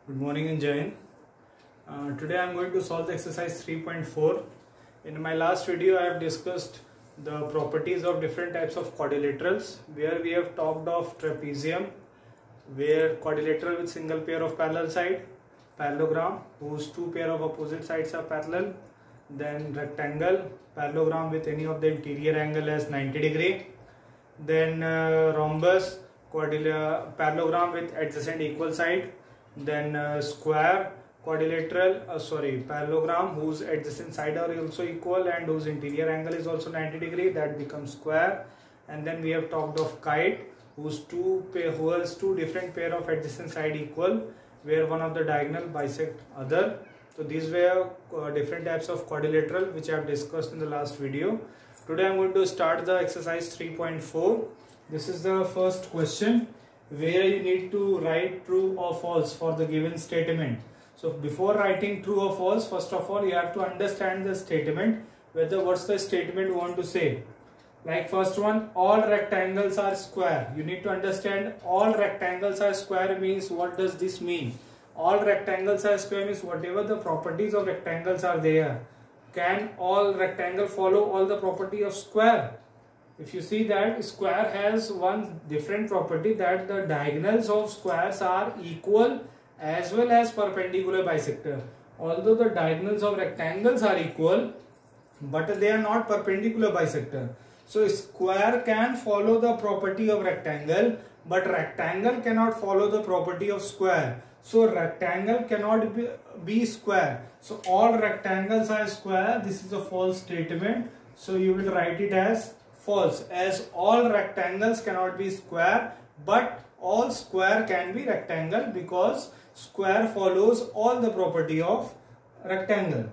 Good morning and Jain. Today I am going to solve the exercise 3.4. In my last video I have discussed the properties of different types of quadrilaterals, where we have talked of trapezium, where quadrilateral with single pair of parallel side, parallelogram whose two pair of opposite sides are parallel, then rectangle, parallelogram with any of the interior angle as 90 degree, then rhombus, parallelogram with adjacent equal side, then square, parallelogram whose adjacent side are also equal and whose interior angle is also 90 degree, that becomes square. And then we have talked of kite who has two different pair of adjacent side equal, where one of the diagonal bisect other. So these were different types of quadrilateral which I have discussed in the last video. Today I am going to start the exercise 3.4. This is the first question, where you need to write true or false for the given statement. So before writing true or false, first of all you have to understand the statement, what's the statement you want to say. Like first one, all rectangles are square. You need to understand all rectangles are square means what does this mean. All rectangles are square means whatever the properties of rectangles are there. Can all rectangle follow all the property of square? If you see that square has one different property, that the diagonals of squares are equal as well as perpendicular bisector. Although the diagonals of rectangles are equal, but they are not perpendicular bisector. So square can follow the property of rectangle, but rectangle cannot follow the property of square. So rectangle cannot be square. So all rectangles are square. This is a false statement. So you will write it as false, as all rectangles cannot be square, but all square can be rectangle, because square follows all the property of rectangle.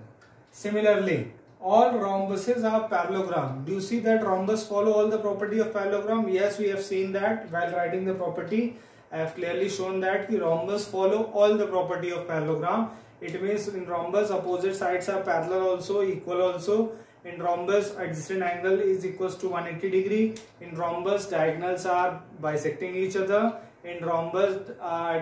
Similarly, all rhombuses are parallelogram. Do you see that rhombus follow all the property of parallelogram? Yes, we have seen that while writing the property. I have clearly shown that the rhombus follow all the property of parallelogram. It means in rhombus opposite sides are parallel also, equal also. In rhombus adjacent angle is equals to 180 degree. In rhombus diagonals are bisecting each other. In rhombus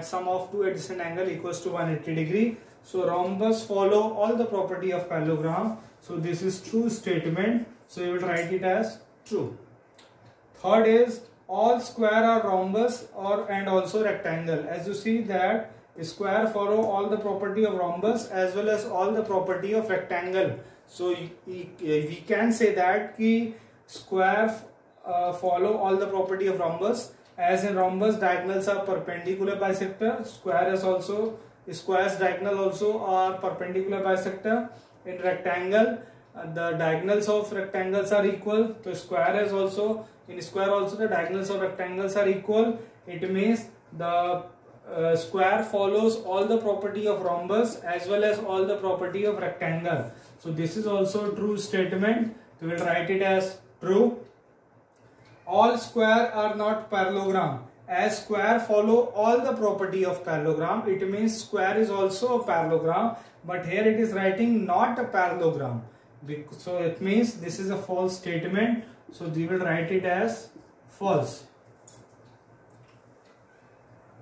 sum of two adjacent angle equals to 180 degree. So rhombus follow all the property of parallelogram. So this is true statement. So you will write it as true. Third is all square are rhombus and also rectangle. As you see that square follow all the property of rhombus as well as all the property of rectangle. So we can say that square follow all the property of rhombus, as in rhombus diagonals are perpendicular bisector. Square's diagonal also are perpendicular bisector. In rectangle, the diagonals of rectangles are equal. So in square also the diagonals of rectangles are equal. It means the square follows all the property of rhombus as well as all the property of rectangle. So this is also true statement. We will write it as true. All square are not parallelogram. As square follow all the property of parallelogram, it means square is also a parallelogram, but here it is writing not a parallelogram. So it means this is a false statement. So we will write it as false.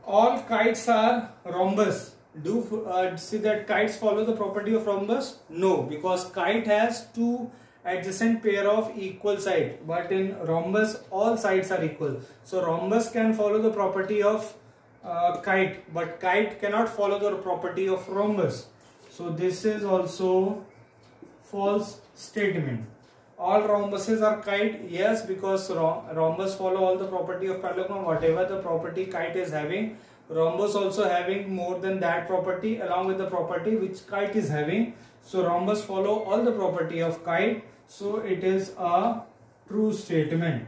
All kites are rhombus. Do you see that kites follow the property of rhombus? No, because kite has two adjacent pair of equal side, but in rhombus all sides are equal. So rhombus can follow the property of kite, but kite cannot follow the property of rhombus. So this is also false statement. All rhombuses are kite. Yes, because rhombus follow all the property of parallelogram. Whatever the property kite is having, rhombus also having more than that property along with the property which kite is having. So rhombus follow all the property of kite. So it is a true statement.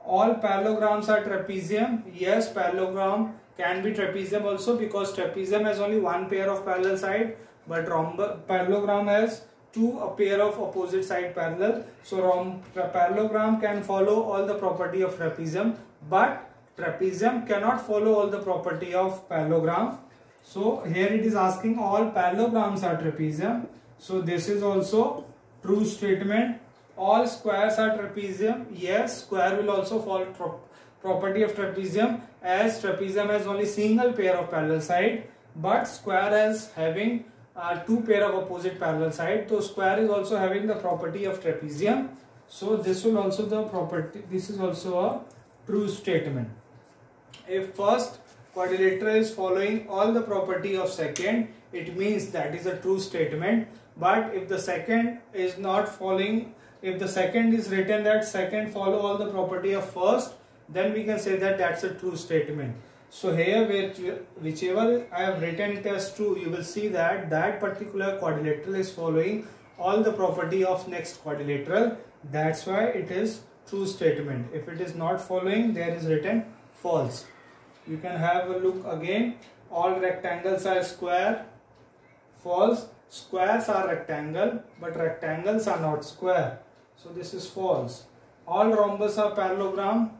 All parallelograms are trapezium. Yes, parallelogram can be trapezium also, because trapezium has only one pair of parallel side, but parallelogram has a pair of opposite side parallel. So parallelogram can follow all the property of trapezium, but trapezium cannot follow all the property of parallelogram. So here it is asking all parallelograms are trapezium. So this is also true statement. All squares are trapezium. Yes, square will also follow property of trapezium, as trapezium has only single pair of parallel side. but square is having two pair of opposite parallel side. So square is also having the property of trapezium. So this will also the property. This is also a true statement. If first quadrilateral is following all the property of second, it means that is a true statement. But if the second is not following, if the second is written that second follow all the property of first, then we can say that that's a true statement. So here whichever I have written it as true, you will see that that particular quadrilateral is following all the property of next quadrilateral. That's why it is true statement. If it is not following, there is written false. You can have a look again. All rectangles are square. False. Squares are rectangle, but rectangles are not square. So this is false. All rhombus are parallelogram.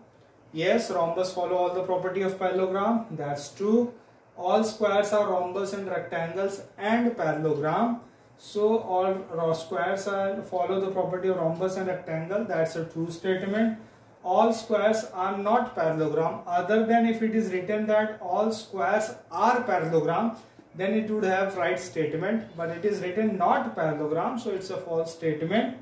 Yes, rhombus follow all the property of parallelogram. That's true. All squares are rhombus and rectangles and parallelogram. So all squares follow the property of rhombus and rectangle. That's a true statement. All squares are not parallelogram, other than if it is written that all squares are parallelogram, then it would have right statement, but it is written not parallelogram, so it's a false statement.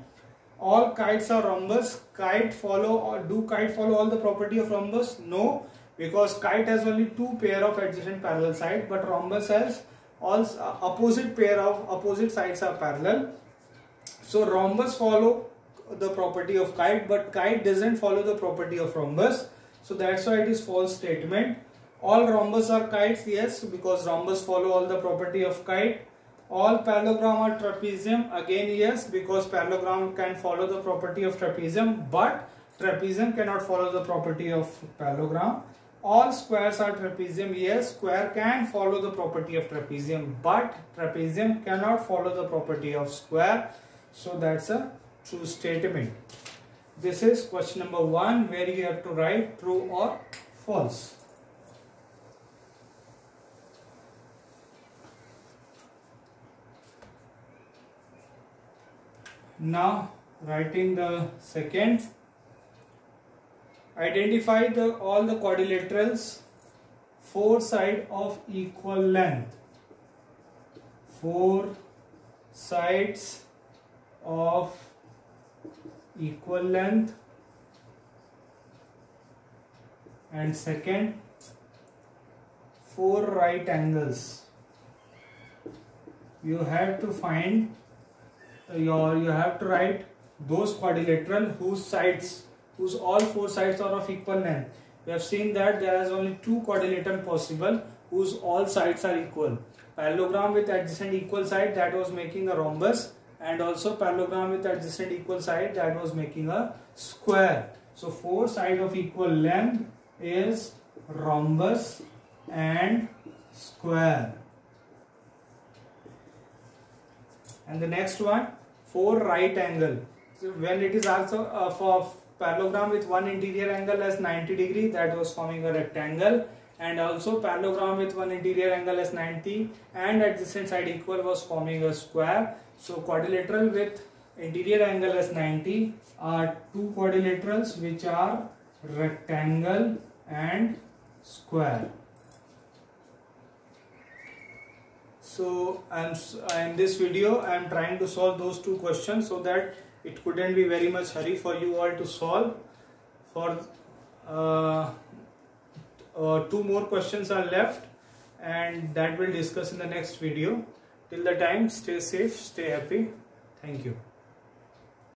All kites are rhombus. Kite follow, or do kite follow all the property of rhombus? No, because kite has only two pair of adjacent parallel sides, but rhombus has all opposite pair of opposite sides are parallel. So rhombus follow the property of kite, but kite doesn't follow the property of rhombus. So that's why it is false statement. All rhombus are kites, yes, because rhombus follow all the property of kite. All parallelogram are trapezium, again yes, because parallelogram can follow the property of trapezium, but trapezium cannot follow the property of parallelogram. All squares are trapezium, yes, square can follow the property of trapezium, but trapezium cannot follow the property of square. So that's a true statement. This is question number 1, where you have to write true or false. Now writing the second. Identify all the quadrilaterals, 4 sides of equal length. 4 sides of equal length. And second, 4 right angles. You have to find you have to write those quadrilateral whose all 4 sides are of equal length. We have seen that there is only 2 quadrilateral possible whose all sides are equal. Parallelogram with adjacent equal side, that was making a rhombus, and also parallelogram with adjacent equal side, that was making a square. So 4 sides of equal length is rhombus and square. And the next one, 4 right angle. So when it is also for parallelogram with one interior angle as 90 degree, that was forming a rectangle, and also parallelogram with one interior angle as 90 and adjacent side equal was forming a square. So quadrilateral with interior angle as 90 are 2 quadrilaterals which are rectangle and square. So in this video I am trying to solve those 2 questions so that it couldn't be very much hurry for you all to solve. For 2 more questions are left, and that we'll discuss in the next video. Till the time, stay safe, stay happy. Thank you.